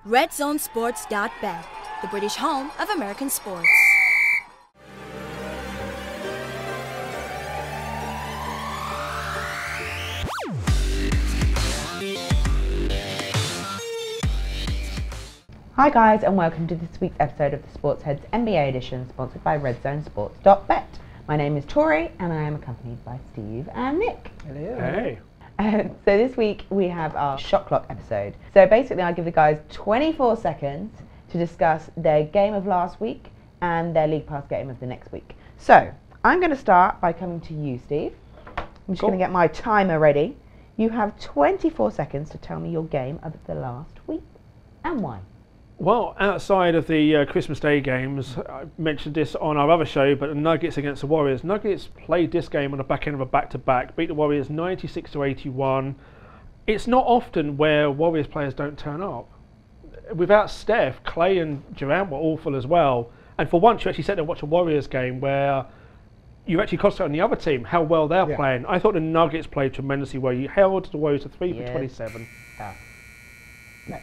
RedZoneSports.bet, the British home of American sports. Hi guys, and welcome to this week's episode of the SportsHeads NBA edition, sponsored by RedZoneSports.bet. My name is Tori, and I am accompanied by Steve and Nick. Hello. Hey. So this week we have our shot clock episode. So basically I give the guys 24 seconds to discuss their game of last week and their League Pass game of the next week. So I'm going to start by coming to you, Steve. I'm just going to get my timer ready. You have 24 seconds to tell me your game of the last week and why. Well, outside of the Christmas Day games, I mentioned this on our other show, but the Nuggets against the Warriors. Nuggets played this game on the back end of a back-to-back, beat the Warriors 96-81. It's not often where Warriors players don't turn up. Without Steph, Clay and Durant were awful as well. And for once, you actually sat there and watched a Warriors game where you actually concentrate on the other team, how well they're playing. I thought the Nuggets played tremendously well. You held the Warriors to 3 for 27. No.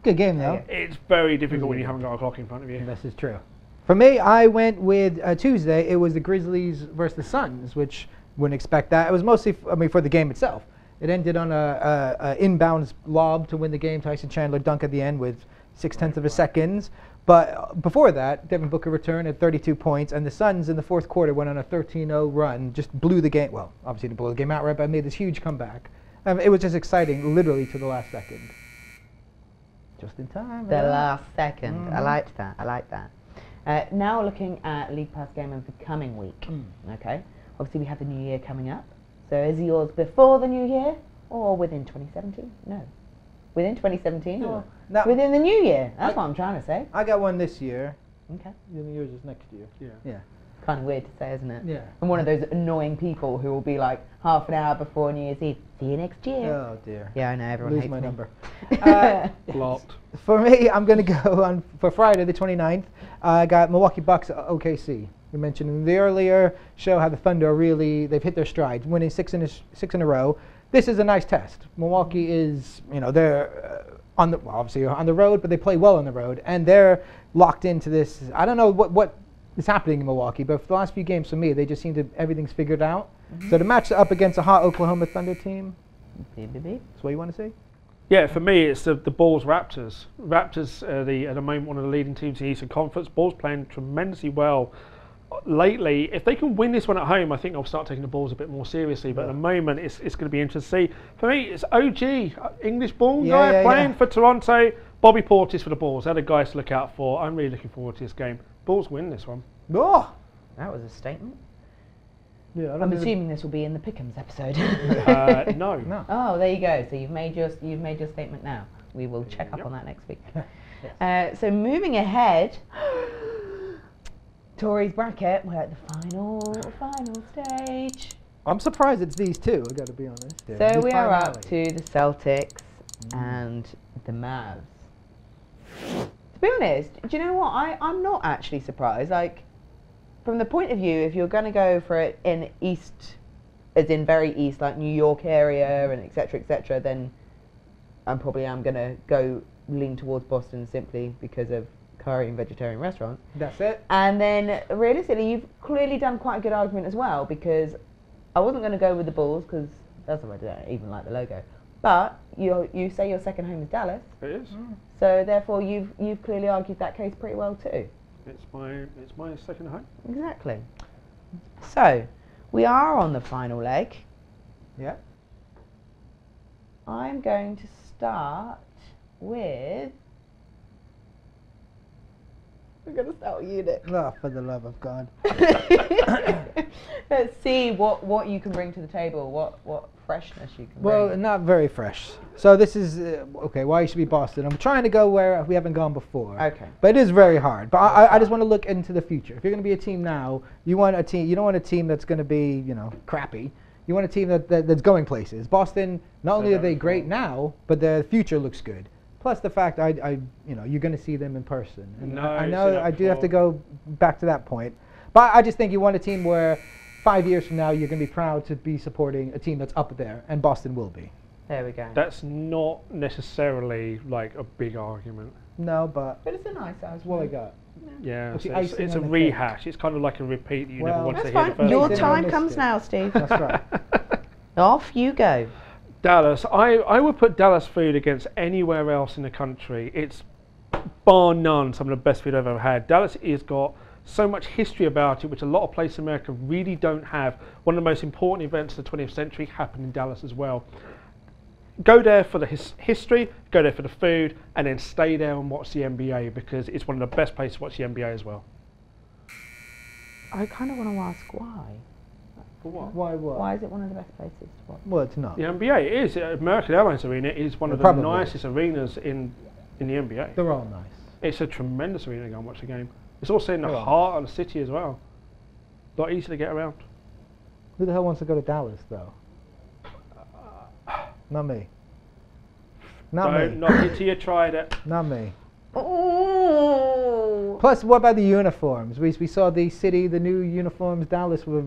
Good game though. It's very difficult when you haven't got a clock in front of you. This is true. For me, I went with Tuesday. It was the Grizzlies versus the Suns, which wouldn't expect that. It was mostly, for the game itself. It ended on a inbounds lob to win the game. Tyson Chandler dunk at the end with 0.6 of a second. But before that, Devin Booker returned at 32 points, and the Suns in the fourth quarter went on a 13-0 run, just blew the game. Well, obviously didn't blow the game outright, but made this huge comeback. It was just exciting, literally to the last second. Just in time. The last second. I liked that. I like that. Now looking at League Pass game of the coming week. Okay. Obviously we have the new year coming up. So is yours before the new year or within 2017? No. Within 2017 or within the new year? That's what I'm trying to say. I got one this year. Okay. Then yours is next year. Yeah. Kind of weird to say, isn't it? Yeah. I'm one of those annoying people who will be like half an hour before New Year's Eve. See you next year. Oh dear. Yeah, I know, everyone Lose hates my me. number. Blocked. For me, I'm going to go on for Friday the 29th. I got Milwaukee Bucks OKC. We mentioned in the earlier show how the Thunder they've hit their stride, winning six in a row. This is a nice test. Milwaukee is, they're obviously on the road, but they play well on the road, and they're locked into this. I don't know what is happening in Milwaukee, but for the last few games for me, they just seem to everything's figured out. So to match up against a hot Oklahoma Thunder team, that's what you want to see? Yeah, for me, it's the Bulls Raptors. Raptors are at the moment one of the leading teams in the Eastern Conference. Bulls playing tremendously well lately. If they can win this one at home, I think I'll start taking the Bulls a bit more seriously. But at the moment, it's going to be interesting to see. For me, it's OG, English ball guy playing for Toronto. Bobby Portis for the Bulls. They're the guys to look out for. I'm really looking forward to this game. Bulls win this one. Oh, That was a statement. yeah. I'm assuming this will be in the Pick'ems episode. No. Oh, there you go. So you've made your statement now. We will check up on that next week. So moving ahead, Tori's bracket. We're at the final stage. I'm surprised it's these two. I got to be honest. So we are up to the Celtics and the Mavs. To be honest, do you know what? I'm not actually surprised. Like, from the point of view, if you're going to go for it in east, as in very east, like New York area and etc., then I'm going to go lean towards Boston simply because of curry and vegetarian restaurants. That's it. And then realistically, you've clearly done quite a good argument as well, because I wasn't going to go with the Bulls because that's what I don't even like the logo. But you say your second home is Dallas. It is. So therefore, you've clearly argued that case pretty well too. It's my second home. Exactly. So we are on the final leg. Yeah. I'm going to start with. We're going to start with you, Nick. Oh, for the love of God. Let's see what you can bring to the table. What freshness you can bring. Well, not very fresh. So this is okay. Why you should be Boston? I'm trying to go where we haven't gone before. Okay. But it is very hard. But I just want to look into the future. If you're going to be a team now, you want a team. You don't want a team that's going to be crappy. You want a team that's going places. Boston. Not only are they great now, but their future looks good. Plus the fact you're going to see them in person. And No, I know I do have to go back to that point. But I just think you want a team where 5 years from now you're going to be proud to be supporting a team that's up there, and Boston will be. There we go. That's not necessarily like a big argument. No, but But it's a nice that's what I got. Yeah, It's so the icing it's a on the rehash. It's kind of like a repeat that you never Well, want to That's hear the fine. first Your time. time missed comes it. now, Steve. That's right. Off you go. Dallas. I would put Dallas food against anywhere else in the country. It's bar none some of the best food I've ever had. Dallas has got so much history about it, which a lot of places in America really don't have. One of the most important events of the 20th century happened in Dallas as well. Go there for the history, go there for the food, and then stay there and watch the NBA because it's one of the best places to watch the NBA as well. I kind of want to ask why. For what? Why what? Why is it one of the best places to watch? Well, it's not. The NBA is. American Airlines Arena is one of It the probably nicest arenas in the NBA. They're all nice. It's a tremendous arena to go and watch the game. It's also in the They're all heart of the city as well. A lot easier to get around. Who the hell wants to go to Dallas, though? Not me. Not Don't me. knock it till you tried it. Not me. Ooh. Plus, what about the uniforms? We saw the new uniforms. Dallas were,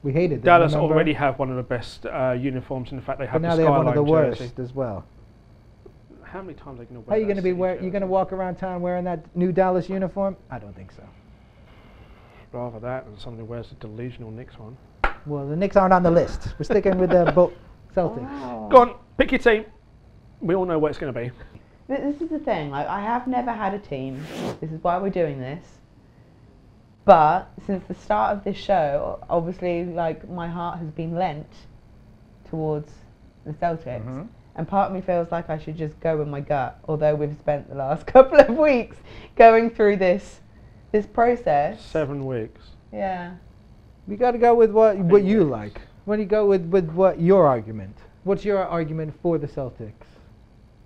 we hated them. Dallas remember? already have one of the best uniforms. In fact, they But have now the they have one of the Skyline jersey. worst as well. How many times are they going to wear? How are you that going to be city wearing? You going to jersey? walk around town wearing that new Dallas uniform? I don't think so. Rather that than somebody who wears the delusional Knicks one. Well, the Knicks aren't on the list. We're sticking with the Celtics. Wow. Go on, pick your team. We all know what it's going to be. This is the thing. Like, I have never had a team. This is why we're doing this. But since the start of this show, obviously, like, my heart has been lent towards the Celtics. Mhm. And part of me feels like I should just go with my gut. Although we've spent the last couple of weeks going through this process. 7 weeks. Yeah. We got to go with what you like. What do you go with what your argument? What's your argument for the Celtics?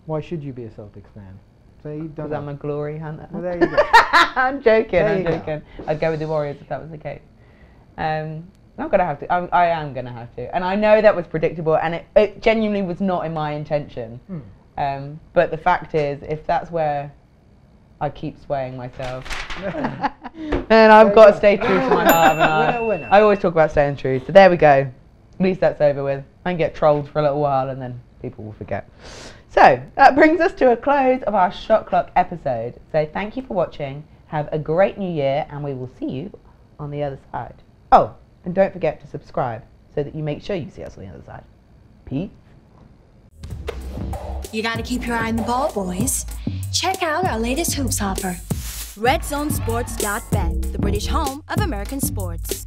Why should you be a Celtics fan? Say you don't Because know. I'm a glory hunter. Well, there you go. I'm joking. There I'm you go. joking. I'd go with the Warriors if that was the case. I'm gonna have to. I am gonna have to. And I know that was predictable, and it genuinely was not in my intention. But the fact is, if that's where I keep swaying myself, then I've got to stay true to my heart, haven't I? Winner. I always talk about staying true. So there we go. At least that's over with. I can get trolled for a little while, and then people will forget. So that brings us to a close of our Shot Clock episode. So thank you for watching. Have a great new year, and we will see you on the other side. Oh, and don't forget to subscribe so that you make sure you see us on the other side. Peace. You gotta keep your eye on the ball, boys. Check out our latest hoops offer. RedZoneSports.bet, the British home of American sports.